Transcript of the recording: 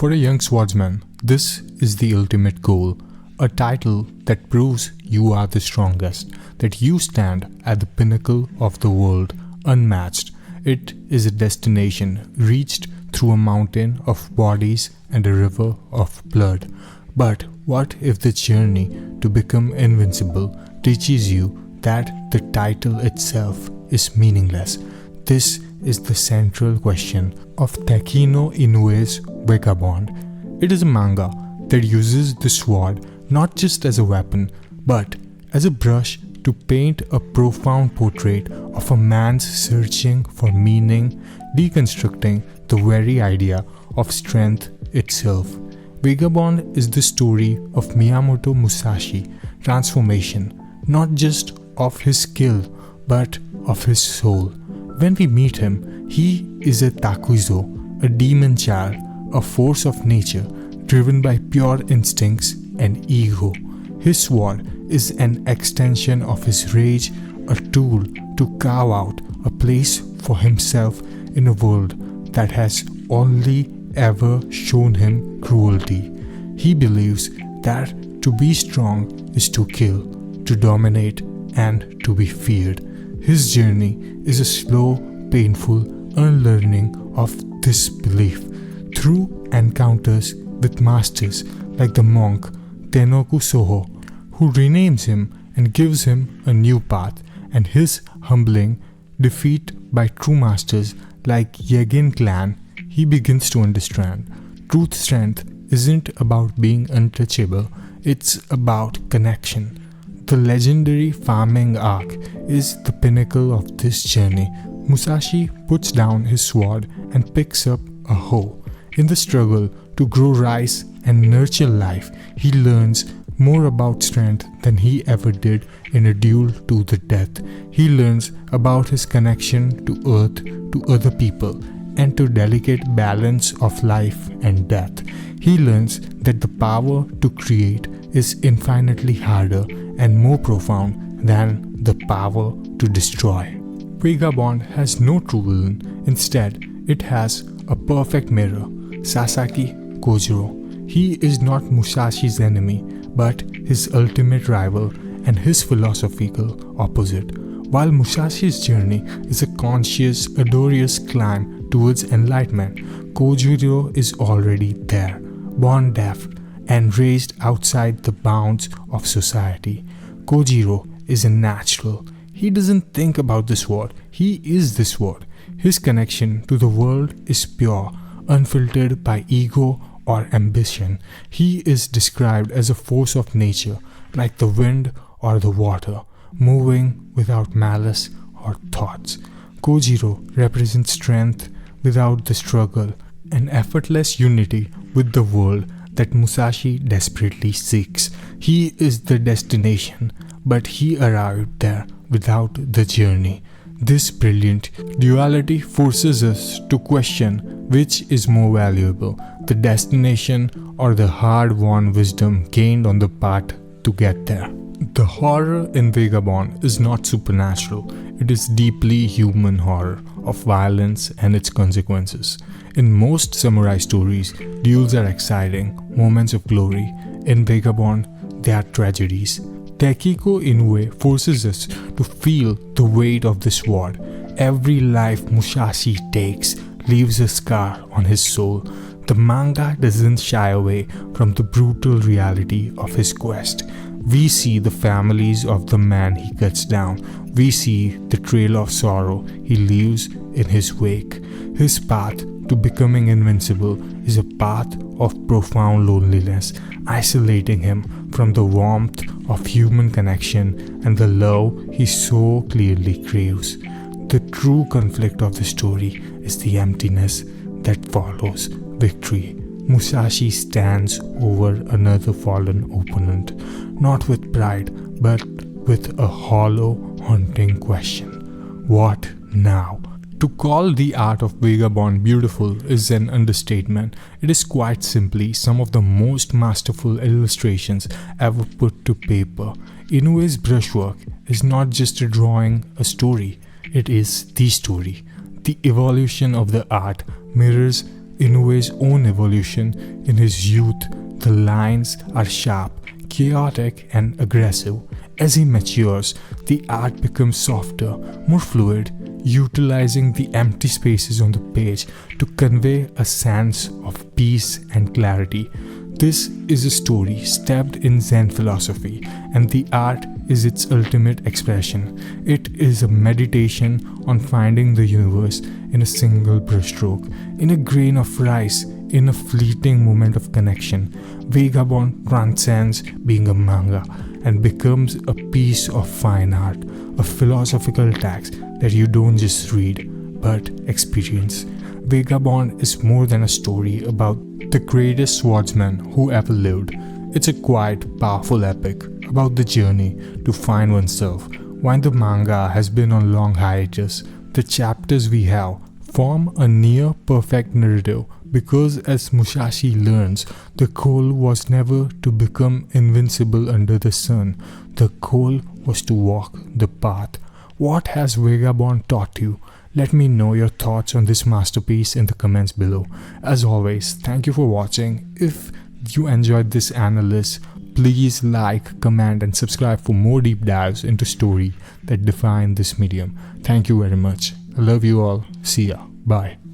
For a young swordsman, this is the ultimate goal, a title that proves you are the strongest, that you stand at the pinnacle of the world, unmatched. It is a destination reached through a mountain of bodies and a river of blood. But what if the journey to become invincible teaches you that the title itself is meaningless? This is the central question of Takino Inoue's Vagabond. It is a manga that uses the sword not just as a weapon, but as a brush to paint a profound portrait of a man's searching for meaning, deconstructing the very idea of strength itself. Vagabond is the story of Miyamoto Musashi transformation, not just of his skill, but of his soul. When we meet him, he is a takuzo, a demon child, a force of nature driven by pure instincts and ego. His sword is an extension of his rage, a tool to carve out a place for himself in a world that has only ever shown him cruelty. He believes that to be strong is to kill, to dominate, and to be feared. His journey is a slow, painful unlearning of this belief through encounters with masters like the monk Tenoku Soho, who renames him and gives him a new path, and his humbling defeat by true masters like Yagin clan. He begins to understand truth strength isn't about being untouchable, it's about connection. The legendary farming arc is the pinnacle of this journey. Musashi puts down his sword and picks up a hoe. In the struggle to grow rice and nurture life, he learns more about strength than he ever did in a duel to the death. He learns about his connection to earth, to other people, and to delicate balance of life and death. He learns that the power to create is infinitely harder and more profound than the power to destroy. Vagabond has no true villain. Instead, it has a perfect mirror, Sasaki Kojiro. He is not Musashi's enemy, but his ultimate rival and his philosophical opposite. While Musashi's journey is a conscious, arduous climb towards enlightenment, Kojiro is already there, born deaf and raised outside the bounds of society. Kojiro is a natural. He doesn't think about the sword, he is the sword. His connection to the world is pure, unfiltered by ego or ambition. He is described as a force of nature, like the wind or the water, moving without malice or thoughts. Kojiro represents strength without the struggle, an effortless unity with the world that Musashi desperately seeks. He is the destination, but he arrived there without the journey. This brilliant duality forces us to question which is more valuable, the destination or the hard-won wisdom gained on the path to get there. The horror in Vagabond is not supernatural, it is deeply human horror of violence and its consequences. In most samurai stories, duels are exciting, moments of glory. In Vagabond, they are tragedies. Takiko Inoue forces us to feel the weight of the sword. Every life Musashi takes leaves a scar on his soul. The manga doesn't shy away from the brutal reality of his quest. We see the families of the man he cuts down. We see the trail of sorrow he leaves in his wake. His path to becoming invincible is a path of profound loneliness, isolating him from the warmth of human connection and the love he so clearly craves. The true conflict of the story is the emptiness that follows victory. Musashi stands over another fallen opponent, not with pride, but with a hollow, haunting question. What now? To call the art of Vagabond beautiful is an understatement. It is quite simply some of the most masterful illustrations ever put to paper. Inoue's brushwork is not just a drawing a story, it is the story. The evolution of the art mirrors Inosue's own evolution. In his youth, the lines are sharp, chaotic, and aggressive. As he matures, the art becomes softer, more fluid, utilizing the empty spaces on the page to convey a sense of peace and clarity. This is a story steeped in Zen philosophy, and the art is its ultimate expression. It is a meditation on finding the universe in a single brushstroke, in a grain of rice, in a fleeting moment of connection. Vagabond transcends being a manga and becomes a piece of fine art, a philosophical text that you don't just read, but experience. Vagabond is more than a story about the greatest swordsman who ever lived. It's a quiet, powerful epic about the journey to find oneself. While the manga has been on long hiatus, the chapters we have form a near perfect narrative because, as Musashi learns, the goal was never to become invincible under the sun. The goal was to walk the path. What has Vagabond taught you? Let me know your thoughts on this masterpiece in the comments below. As always, thank you for watching. If you enjoyed this analysis, please like, comment, and subscribe for more deep dives into story that define this medium. Thank you very much. I love you all. See ya. Bye.